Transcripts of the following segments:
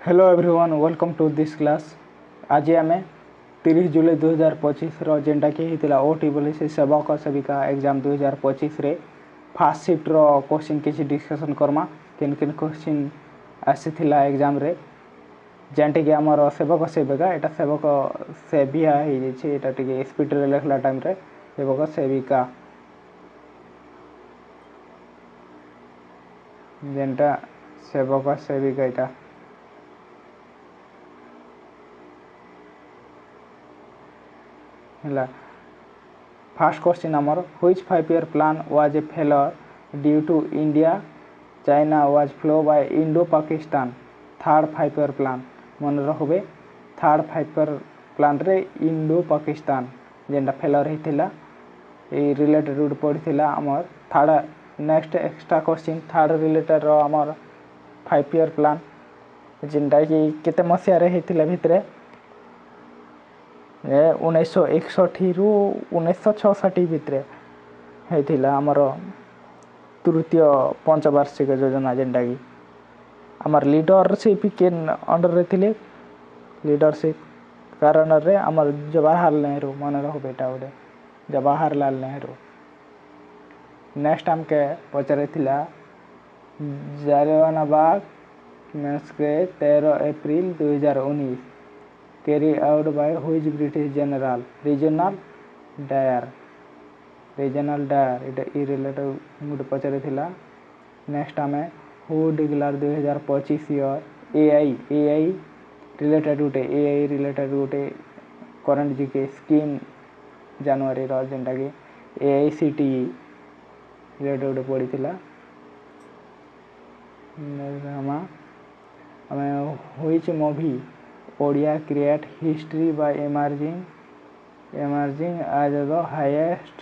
Hello everyone welcome to this class. आज आम 30 जुलाई 2025 जेनटा कि होता ओटी बोली से सेवक सेविका एग्जाम 2025 रे फास्ट शिफ्ट रो क्वेश्चन किसी डिस्कशन करमा किन किन क्वेश्चन आसीथिला एग्जाम रे जेनटा कि आमर सेवक सेविका एटा सेवक सेविया हो जाए एटा टिके स्पीड रे लिखला टाइम रे सेवक सेविका जेनटा सेवक सेविका एटा फर्स्ट क्वेश्चन आमर which 5 year plan was a failure due to India China वाज फ्लो by Indo Pakistan. Third 5 year plan मन रखबे थर्ड 5 year प्लान रे इंडो पाकिस्तान जेनटा फेलर होता ये रिलेटेड गुड पढ़ी आमर third next extra question third related आमर 5 year प्लान जेनटा कि केते मसिया रे होता भितरे 1961 रु 1966 भितरे होता आमर तृतीय पंचवार्षिक योजना जेनटा कि आमर लीडरशिप केन अंडर रे थिले लीडरशिप कारण रे आमर जवाहरलाल नेहरू मन रख बेटा गोटे जवाहरलाल नेहरू। नेक्स्ट आमके पचारे थिला Jallianwala massacre 13 April 2019 carry out by which British general Reginald Dyer इटा ई रिलेटेड गोटे पचारे थिला। नेक्स्ट आमे who declare 2025 year AI related गोटे करंट जीके स्कीम जनवरी रो जेनटा कि AICTE रिलेटेड गोटे पड़ी थिला। आमे which movie Odia create history by emerging as the highest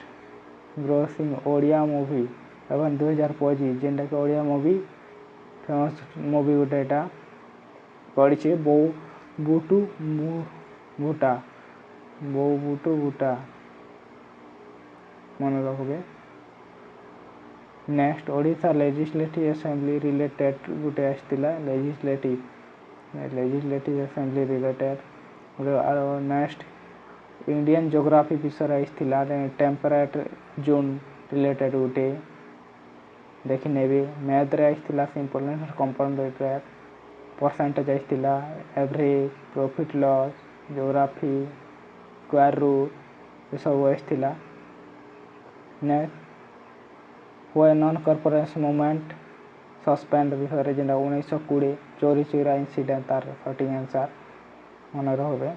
grossing Odia movie एवं 2025 जेनटा कि ओडिया मूवी फेमस मूवी गोटे एटा पड़ी बो बुटू बुटा मन रखबे। Next Odisha legislative assembly related गोटे आसला legislative assembly related next Indian geography विषय आसला टेम्परेट जोन रिलेटेड गोटे देखी नेबे मैथ रे आसला सिंपल कंपाउंड रेट परसेंटेज आसला average profit loss geography square root ये सब आसला। Next why non cooperation movement suspend विषय जेनटा 1920 चोरी चोरा इंसिडेंट तार सटिंग आंसर मन रखबे।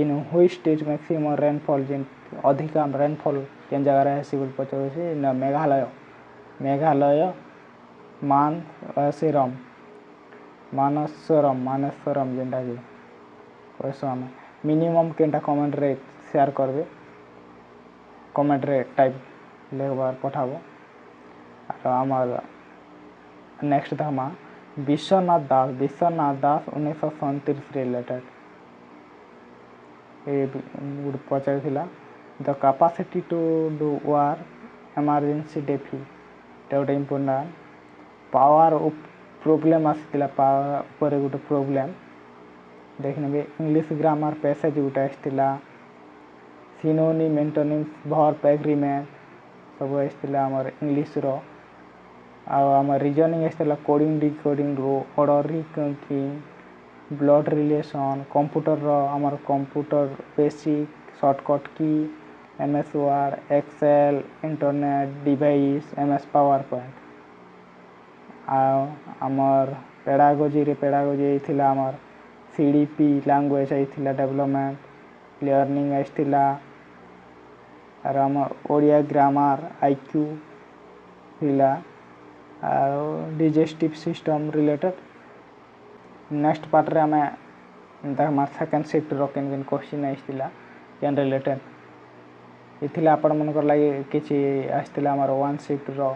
In which state maximum rainfall जेन अधिका रेनफॉल केन जगह रे हेसी बोल पचो छै इन मेघालय मानसरम जेनटा कि कहसो हम मिनिमम केनटा कमेंट रे शेयर करबे कमेंट रे टाइप लेखबार पठाबो। और आमर नेक्स्ट धमा विश्वनाथ दास 1937 रिलेटेड ये पचार थिला the capacity to do war emergency डेफी गोटे इम्पोर्टाट पावर प्रोब्लेम आसला पावर पर गोटे प्रोब्लेम देखने इंग्लिश ग्रामर पैसेज गोटे आसला सिनोनिम एंटोनिम्स वर्ब एग्रीमेंट सब आसला आमर इंग्लिश रो आम रिजनिंग आसला कोडिंग डिकोडिंग रो order recording blood relation computer रो आमर computer basic shortcut key MS word excel internet device MS power point आमर पेडागोजी थिला आमर CDP लैंग्वेज आइथिला डेवलपमेंट लर्निंग आइथिला और आमर ओडिया ग्रामर IQ थिला digestive system related. Next part रे आमे हमार सेकंड शिफ्ट रो केन क्वेश्चन आइथिला केन रिलेटेड इथिला आपण मन कर लागि किछि आइथिला हमार वन शिफ्ट रो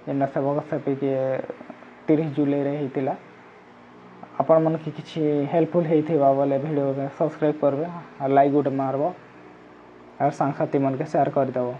जेना सबक सेपे के 30 जुलाई रे हितिला आपण मन के किछि हेल्पफुल हेइथिबा बोले वीडियो के सब्सक्राइब करबे और लाइक गुड मारबो और संगसाथी मन के शेयर कर देबो।